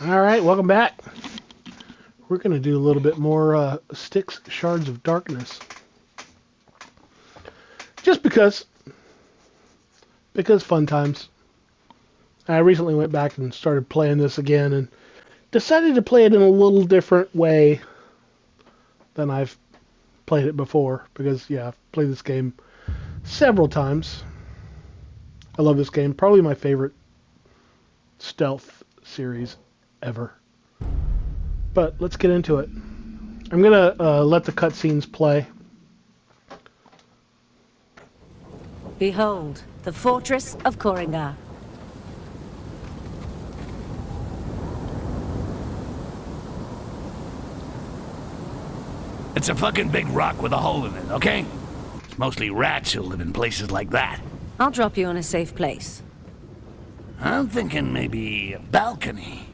Alright, welcome back. We're going to do a little bit more Styx Shards of Darkness. Just because fun times. I recently went back and started playing this again and decided to play it in a little different way than I've played it before. Because, yeah, I've played this game several times. I love this game. Probably my favorite stealth series ever. But let's get into it. I'm going to let the cutscenes play. Behold, the fortress of Koringar. It's a fucking big rock with a hole in it, okay? It's mostly rats who live in places like that. I'll drop you in a safe place. I'm thinking maybe a balcony.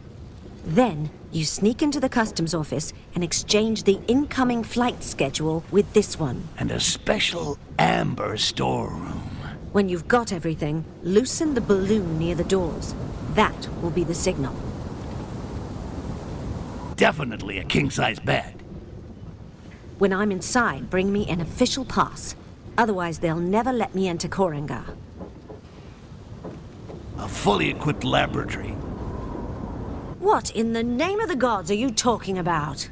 Then, you sneak into the customs office and exchange the incoming flight schedule with this one. And a special amber storeroom. When you've got everything, loosen the balloon near the doors. That will be the signal. Definitely a king-size bed. When I'm inside, bring me an official pass. Otherwise, they'll never let me enter Koringar. A fully equipped laboratory. What in the name of the gods are you talking about?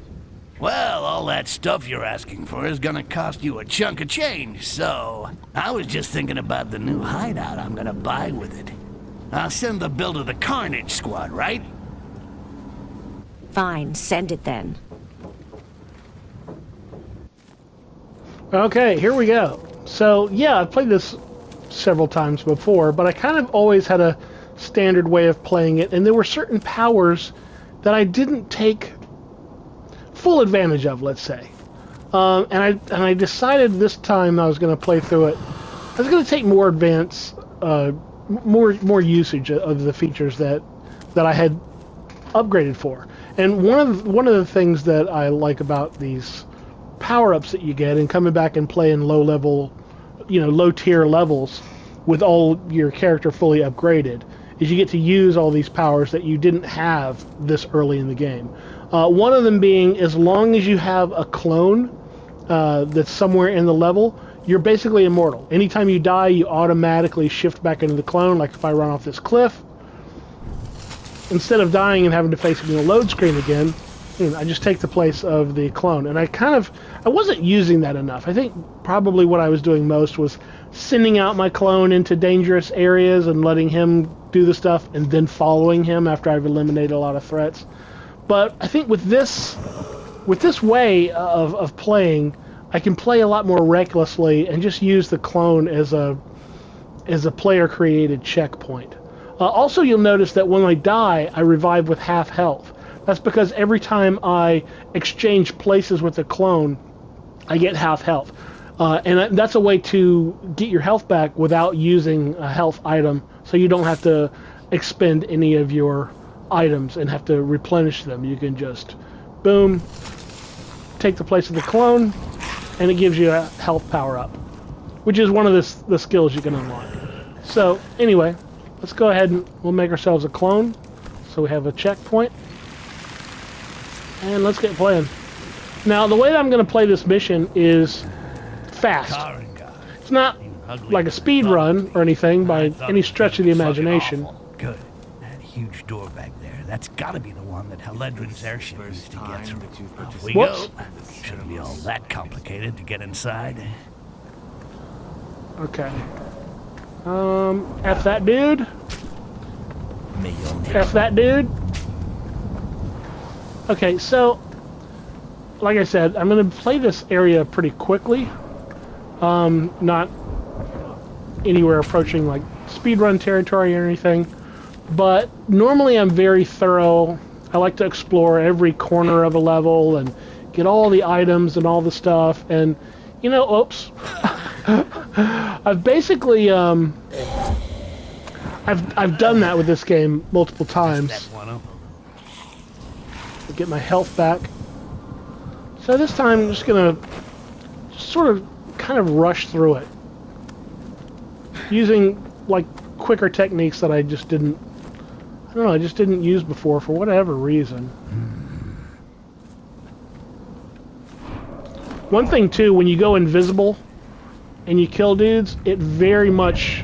Well, all that stuff you're asking for is gonna cost you a chunk of change, so... I was just thinking about the new hideout I'm gonna buy with it. I'll send the bill to the Carnage Squad, right? Fine, send it then. Okay, here we go. So, yeah, I've played this several times before, but I kind of always had a standard way of playing it, and there were certain powers that I didn't take full advantage of, let's say. And I decided this time I was going to play through it. I was going to take more advance, more usage of the features that I had upgraded for. And one of the things that I like about these power-ups that you get and coming back and playing low tier levels with all your character fully upgraded is you get to use all these powers that you didn't have this early in the game. One of them being, as long as you have a clone that's somewhere in the level, you're basically immortal. Anytime you die, you automatically shift back into the clone. Like if I run off this cliff, instead of dying and having to face the load screen again, I just take the place of the clone. And I wasn't using that enough. I think probably what I was doing most was sending out my clone into dangerous areas and letting him do the stuff and then following him after I've eliminated a lot of threats. But I think with this way of playing, I can play a lot more recklessly and just use the clone as a player-created checkpoint. Also, you'll notice that when I die, I revive with half health. That's because every time I exchange places with the clone, I get half health. And that's a way to get your health back without using a health item, so you don't have to expend any of your items and have to replenish them. You can just, boom, take the place of the clone, and it gives you a health power-up, which is one of the skills you can unlock. So, anyway, let's go ahead and we'll make ourselves a clone, so we have a checkpoint. And let's get playing. Now, the way that I'm going to play this mission is fast. It's not like a speed run or anything by any stretch of the imagination. Good. That huge door back there, that's got to be the one that Haledrin's airship used to get through. Off we go. Shouldn't be all that complicated to get inside. Okay. F that dude. F that dude. Okay, so, like I said, I'm going to play this area pretty quickly. Not anywhere approaching like speedrun territory or anything. But normally I'm very thorough. I like to explore every corner of a level and get all the items and all the stuff. And, oops. I've basically, I've done that with this game multiple times. Get my health back. So this time I'm just gonna kind of rush through it using like quicker techniques that I I don't know, I just didn't use before for whatever reason. One thing too, when you go invisible and you kill dudes, it very much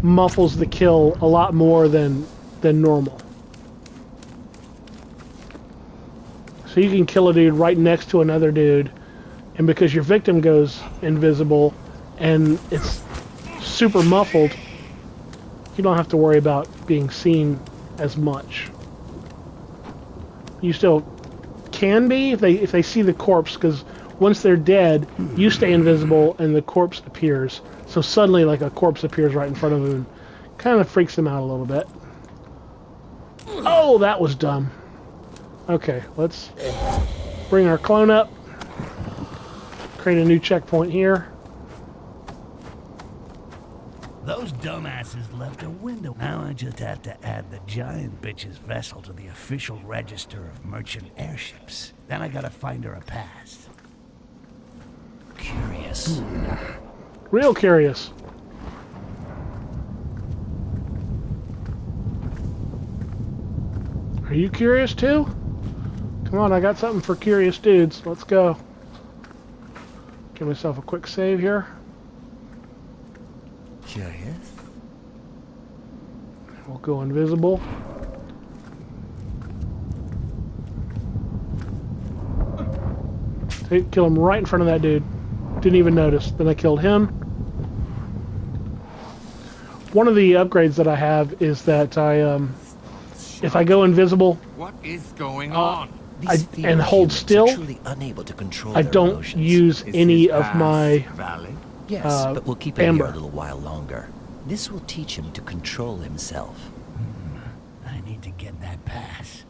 muffles the kill a lot more than normal. So you can kill a dude right next to another dude, and because your victim goes invisible and it's super muffled, you don't have to worry about being seen as much. You still can be if they see the corpse, because once they're dead, you stay invisible and the corpse appears. So suddenly, like, a corpse appears right in front of them. Kind of freaks them out a little bit. Oh, that was dumb. Okay, let's bring our clone up. Create a new checkpoint here. Those dumbasses left a window. Now I just have to add the giant bitch's vessel to the official register of merchant airships. Then I gotta find her a pass. Curious. Real curious. Are you curious too? Come on, I got something for curious dudes. Let's go. Give myself a quick save here. Curious? We'll go invisible. Kill him right in front of that dude. Didn't even notice. Then I killed him. One of the upgrades that I have is that if I go invisible, what is going on? and hold still, unable to control I their don't emotions. use any of my valid? Yes, but we'll keep him amber. here a little while longer. This will teach him to control himself. I need to get that pass.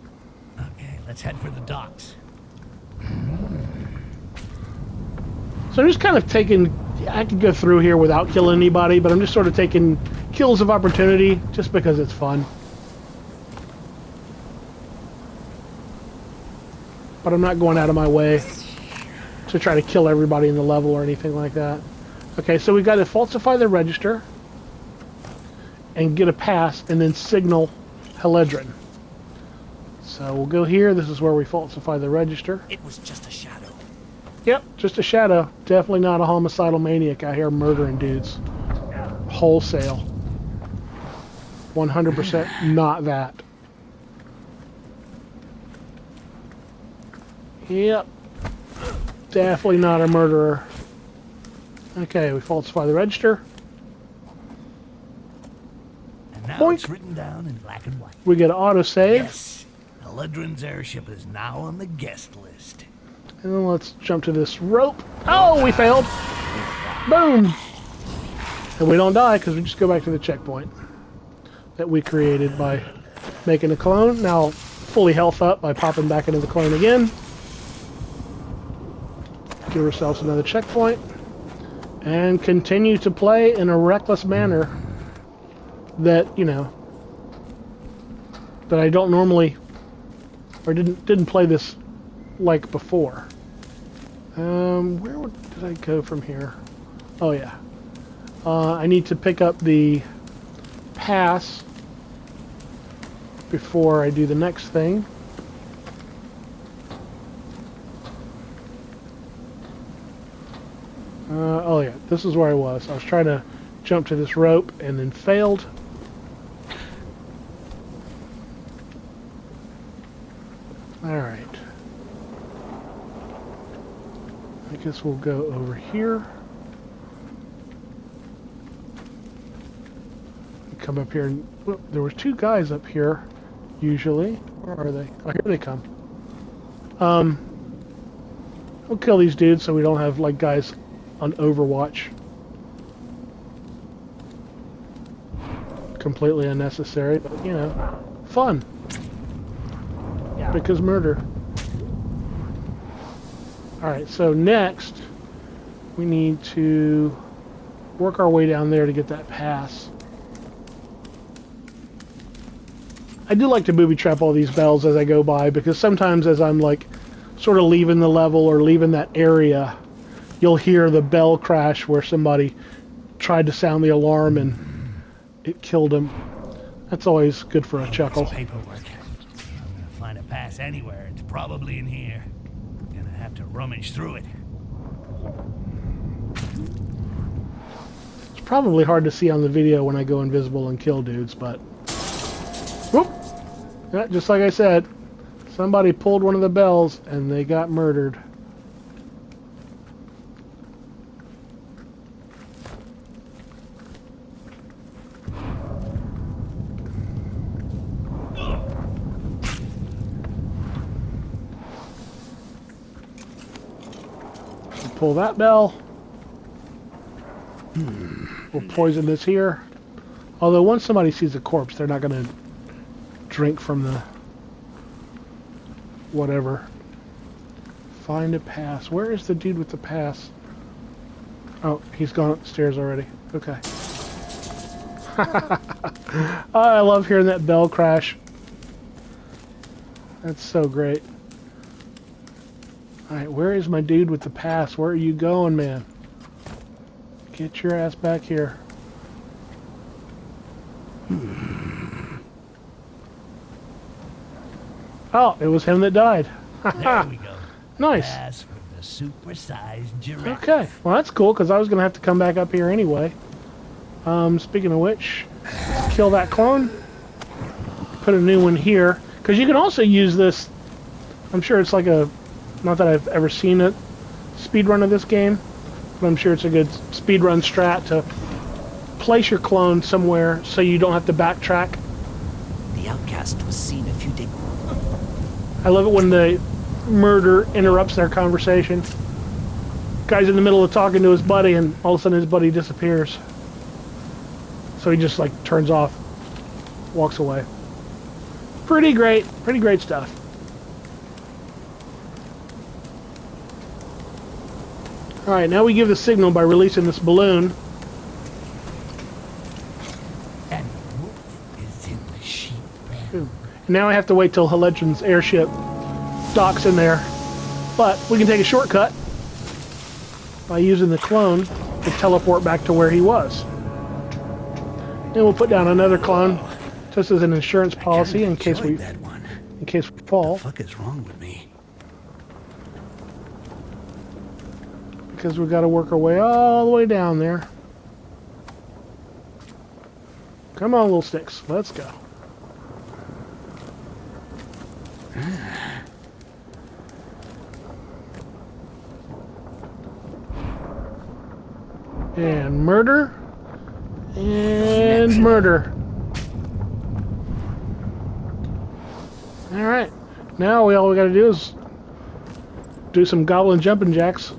Okay, let's head for the docks. So I'm just kind of taking, I could go through here without killing anybody, but I'm just sort of taking kills of opportunity just because it's fun. But I'm not going out of my way to try to kill everybody in the level or anything like that. Okay, so we've got to falsify the register and get a pass and then signal Heledrin. So we'll go here. This is where we falsify the register. It was just a shadow. Yep, just a shadow. Definitely not a homicidal maniac out here murdering dudes. Wholesale. 100% not that. Yep. Definitely not a murderer. Okay, we falsify the register. And now Boink. it's written down in black and white. We get autosave. Yes, Heledrin's airship is now on the guest list. And then let's jump to this rope. Oh, we failed. Boom. And we don't die because we just go back to the checkpoint that we created by making a clone. Now fully health up by popping back into the clone again. Give ourselves another checkpoint. And continue to play in a reckless manner that, you know, that I don't normally, or didn't play this like before. Where did I go from here? Oh yeah. I need to pick up the pass before I do the next thing. Oh yeah, this is where I was. I was trying to jump to this rope and then failed. Alright. I guess we'll go over here. Come up here and... Well, there were two guys up here, usually. Where are they? Oh, here they come. We'll kill these dudes so we don't have, like, guys on Overwatch. Completely unnecessary, but, you know, fun. Because murder. Alright, so next, we need to work our way down there to get that pass. I do like to booby trap all these bells as I go by, because sometimes as I'm like sort of leaving the level or leaving that area, you'll hear the bell crash where somebody tried to sound the alarm and it killed him. That's always good for a chuckle. Paperwork. I'm gonna find a pass anywhere. It's probably in here. Gonna have to rummage through it. It's probably hard to see on the video when I go invisible and kill dudes, but... Whoop! Yeah, just like I said, somebody pulled one of the bells and they got murdered. Pull that bell. We'll poison this here. Although once somebody sees a corpse, they're not going to drink from the whatever. Find a pass. Where is the dude with the pass? Oh, he's gone upstairs already. Okay. I love hearing that bell crash. That's so great. Alright, where is my dude with the pass? Where are you going, man? Get your ass back here. Oh, it was him that died. There we go. Nice. Pass for the supersized giraffe. Okay, well that's cool because I was going to have to come back up here anyway. Speaking of which, kill that clone. Put a new one here. Because you can also use this, I'm sure it's like a, not that I've ever seen a speedrun of this game, but I'm sure it's a good speedrun strat to place your clone somewhere so you don't have to backtrack. The outcast was seen a few days. I love it when the murder interrupts their conversation. Guy's in the middle of talking to his buddy and all of a sudden his buddy disappears. So he just like turns off, walks away. Pretty great stuff. Alright, now we give the signal by releasing this balloon. And Wolf is in the sheep pen. Now I have to wait till Heledron's airship docks in there. But we can take a shortcut by using the clone to teleport back to where he was. And we'll put down another clone just as an insurance policy in case we fall. What the fuck is wrong with me? Because we've got to work our way all the way down there. Come on, little Styx. Let's go. And murder. And murder. Alright. Now all we got to do is do some goblin jumping jacks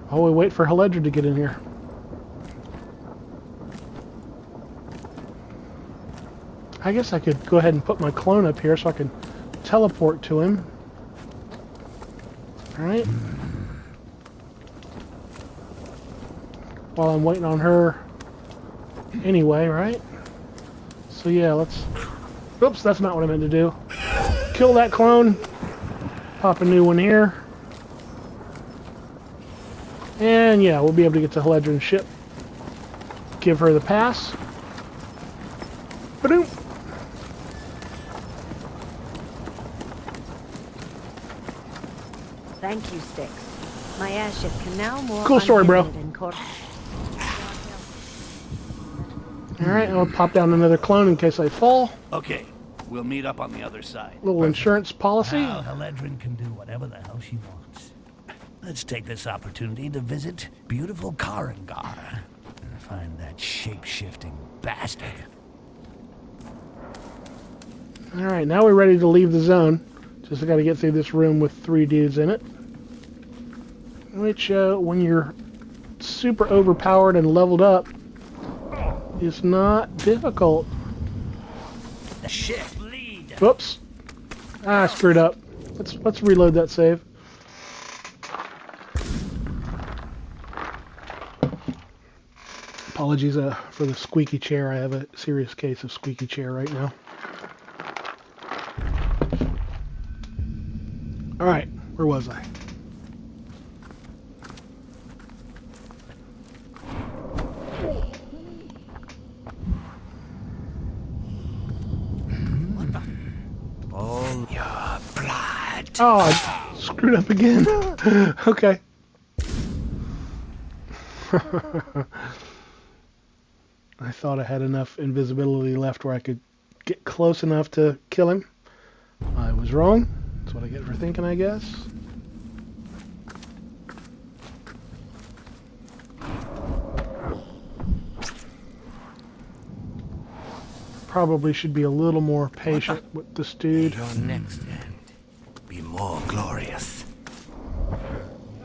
while we wait for Heledron to get in here. I guess I could go ahead and put my clone up here so I can teleport to him. Alright. While I'm waiting on her anyway, right? So yeah, let's... Oops, that's not what I meant to do. Kill that clone. Pop a new one here. And yeah, we'll be able to get to Heledron's ship. Give her the pass. Ba-doom. Thank you, Styx. My airship can now more Cool story, bro. unhindered and Alright, I'll pop down another clone in case I fall. Okay, we'll meet up on the other side. Little insurance policy. Now Heledron can do whatever the hell she wants. Let's take this opportunity to visit beautiful Karangar and find that shape-shifting bastard. Alright, now we're ready to leave the zone. Just got to get through this room with 3 dudes in it. Which, when you're super overpowered and leveled up, is not difficult. The ship lead. Whoops. Ah, I screwed up. Let's reload that save. Apologies for the squeaky chair. I have a serious case of squeaky chair right now. Alright, where was I? Oh, I screwed up again. Okay. I thought I had enough invisibility left where I could get close enough to kill him. I was wrong. That's what I get for thinking, I guess. Probably should be a little more patient with this dude. Your next end be more glorious.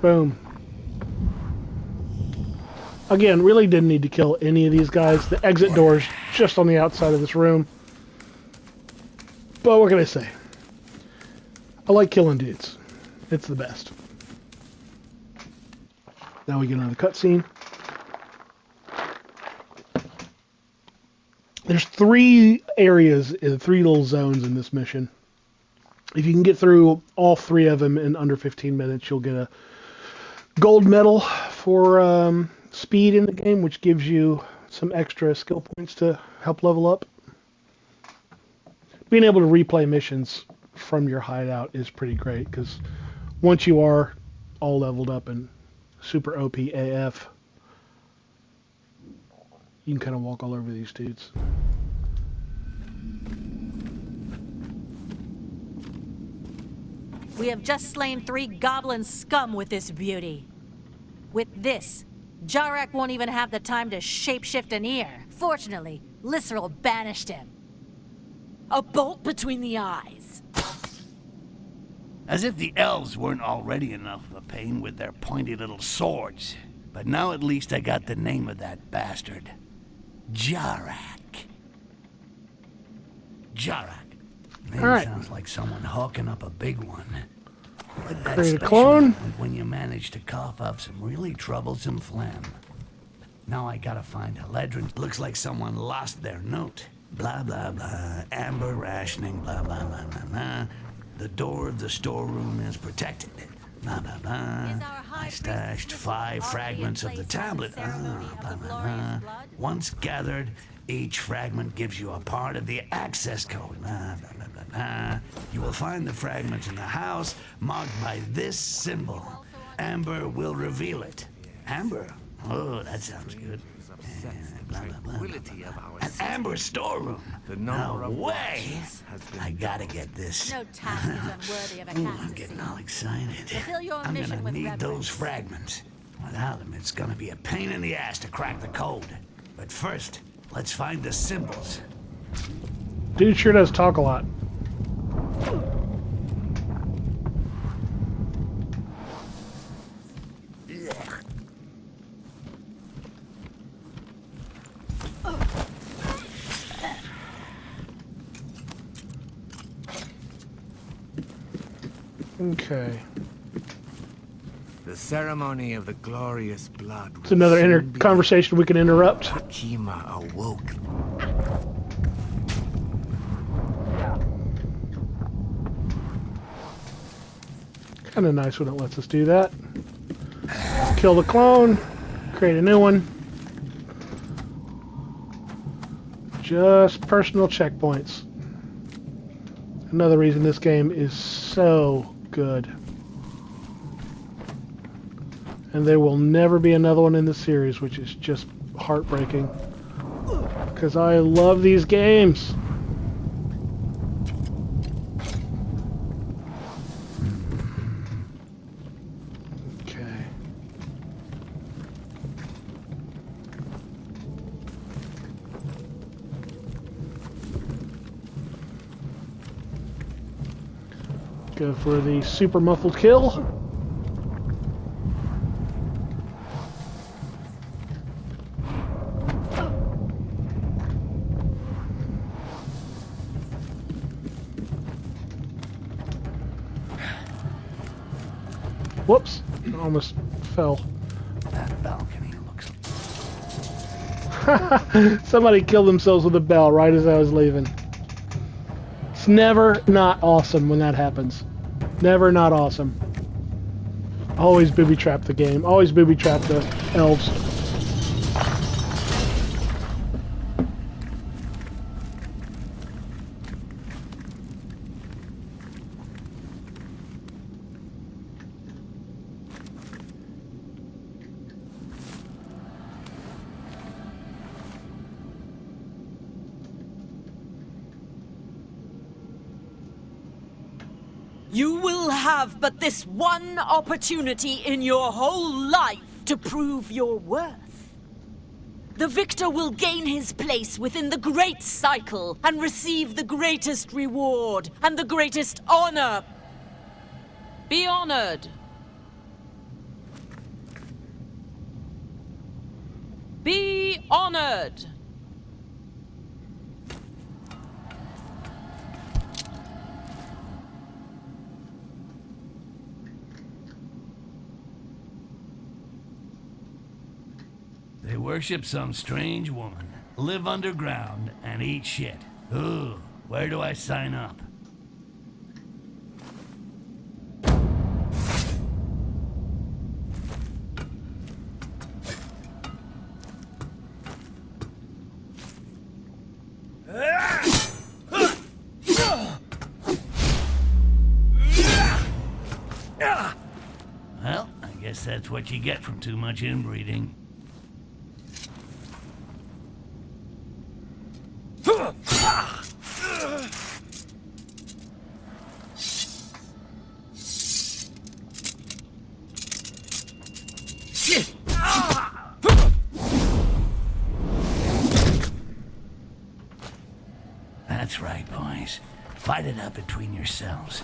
Boom. Again, really didn't need to kill any of these guys. The exit door's just on the outside of this room. But what can I say? I like killing dudes. It's the best. Now we get another cutscene. There's 3 areas, 3 little zones in this mission. If you can get through all 3 of them in under 15 minutes, you'll get a gold medal for speed in the game, which gives you some extra skill points to help level up. Being able to replay missions from your hideout is pretty great, because once you are all leveled up and super OP AF, you can kind of walk all over these dudes. We have just slain 3 goblin scum with this beauty. With this, Jarak won't even have the time to shapeshift an ear. Fortunately, Lysserl banished him. A bolt between the eyes. As if the elves weren't already enough of a pain with their pointy little swords. But now at least I got the name of that bastard. Jarak. Jarak. Name All right. sounds like someone hawking up a big one. But that's Create a special clone. moment when you manage to cough up some really troublesome phlegm. Now I gotta find Eledrin. Looks like someone lost their note. Blah, blah, blah. Amber rationing. Blah, blah, blah, blah, blah. The door of the storeroom is protected. Blah, blah, blah. I stashed 5 fragments of the tablet. Blah, blah, blah. Once gathered, each fragment gives you a part of the access code. Blah, blah, blah, blah, blah. You will find the fragments in the house marked by this symbol. Amber will reveal it. Amber? Oh, that sounds good. Blah, blah, blah, blah, blah. An amber storeroom. No way. I gotta get this. No task is unworthy of a Ooh, I'm Cassidy. getting all excited. Fulfill your I'm mission gonna with need reverence. those fragments. Without them, it's gonna be a pain in the ass to crack the code. But first, let's find the symbols. Dude sure does talk a lot. Okay. The ceremony of the glorious blood. It's another conversation we can interrupt. Kima awoke. Kind of nice when it lets us do that. Kill the clone, create a new one. Just personal checkpoints. Another reason this game is so good. And there will never be another one in the series, which is just heartbreaking. Because I love these games. Okay. Go for the super muffled kill. Whoops, almost fell. That balcony looks... Somebody killed themselves with a bell right as I was leaving. It's never not awesome when that happens. Never not awesome. Always booby trap the game. Always booby trap the elves. You will have but this one opportunity in your whole life to prove your worth. The victor will gain his place within the great cycle and receive the greatest reward and the greatest honor. Be honored. Be honored. They worship some strange woman, live underground, and eat shit. Ooh, where do I sign up? Well, I guess that's what you get from too much inbreeding. That's right, boys. Fight it out between yourselves.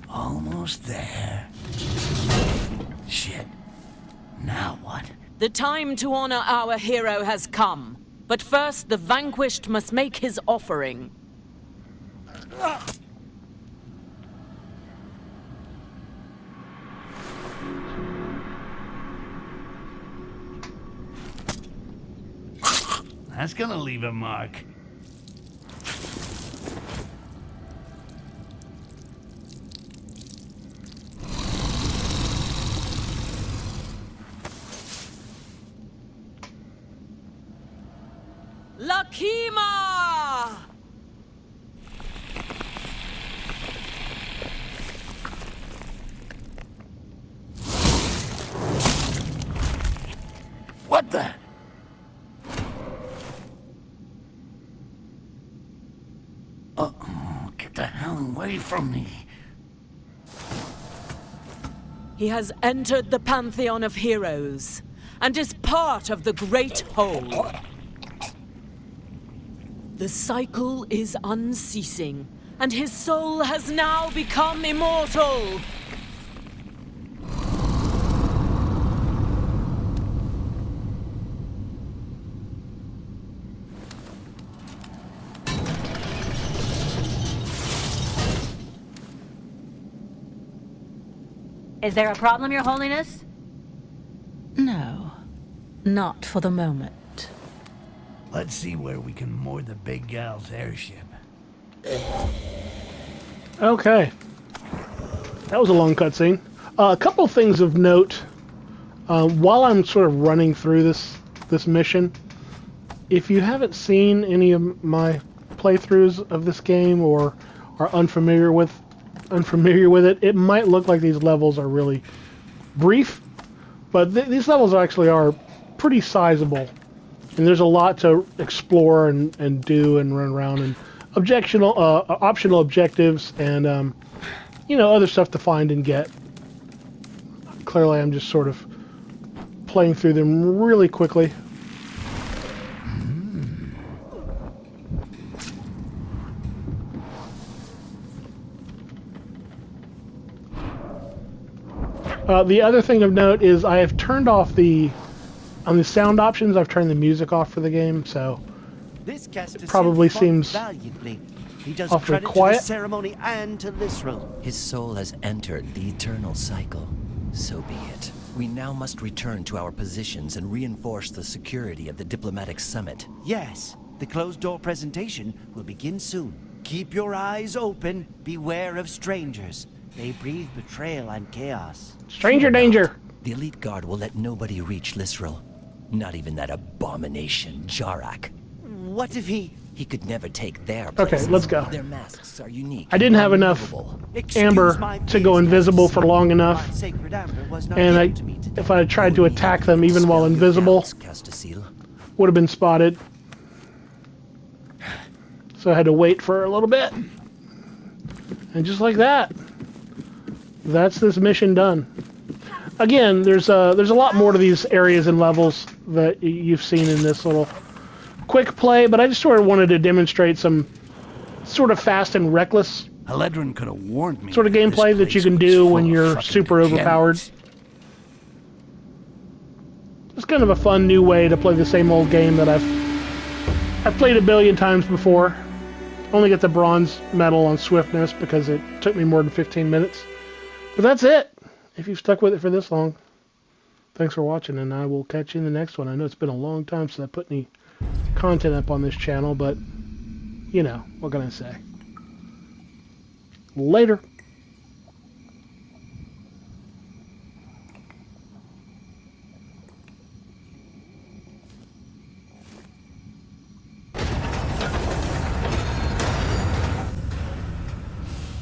Almost there. Shit. Now what? The time to honor our hero has come. But first, the vanquished must make his offering. That's gonna leave a mark. Lakima! What the? Oh, get the hell away from me. He has entered the pantheon of heroes and is part of the Great Whole. The cycle is unceasing, and his soul has now become immortal. Is there a problem, Your Holiness? No, not for the moment. Let's see where we can moor the big gal's airship. Okay. That was a long cutscene. A couple things of note. While I'm sort of running through this mission, if you haven't seen any of my playthroughs of this game or are unfamiliar with it, it might look like these levels are really brief, but these levels actually are pretty sizable. And there's a lot to explore and do and run around, and optional objectives, and other stuff to find and get. Clearly, I'm just sort of playing through them really quickly. The other thing of note is I have turned off on the sound options, I've turned the music off for the game, so This guest it probably seems valiantly. He does awfully credit quiet. to the ceremony and to Lisrel. His soul has entered the eternal cycle. So be it. We now must return to our positions and reinforce the security of the diplomatic summit. Yes, the closed-door presentation will begin soon. Keep your eyes open. Beware of strangers. They breathe betrayal and chaos. Stranger danger! The elite guard will let nobody reach Lisrel. Not even that abomination, Jarak. What if he He could never take their Okay, places. let's go. Their masks are unique. I didn't have enough amber to go invisible for long enough, My sacred amber was not and given to me today. if I had tried to attack them even while invisible, Castasila. would have been spotted. So I had to wait for a little bit. And just like that, that's this mission done. Again, there's a lot more to these areas and levels that you've seen in this little quick play, but I just sort of wanted to demonstrate some sort of fast and reckless Haledrin could have warned me. sort of this gameplay that you place can was do full when of you're fucking super overpowered. degenerates. It's kind of a fun new way to play the same old game that I've played a billion times before. Only get the bronze medal on swiftness because it took me more than 15 minutes. But that's it. If you've stuck with it for this long, thanks for watching, and I will catch you in the next one. I know it's been a long time since I put any content up on this channel, but you know, what can I say? Later.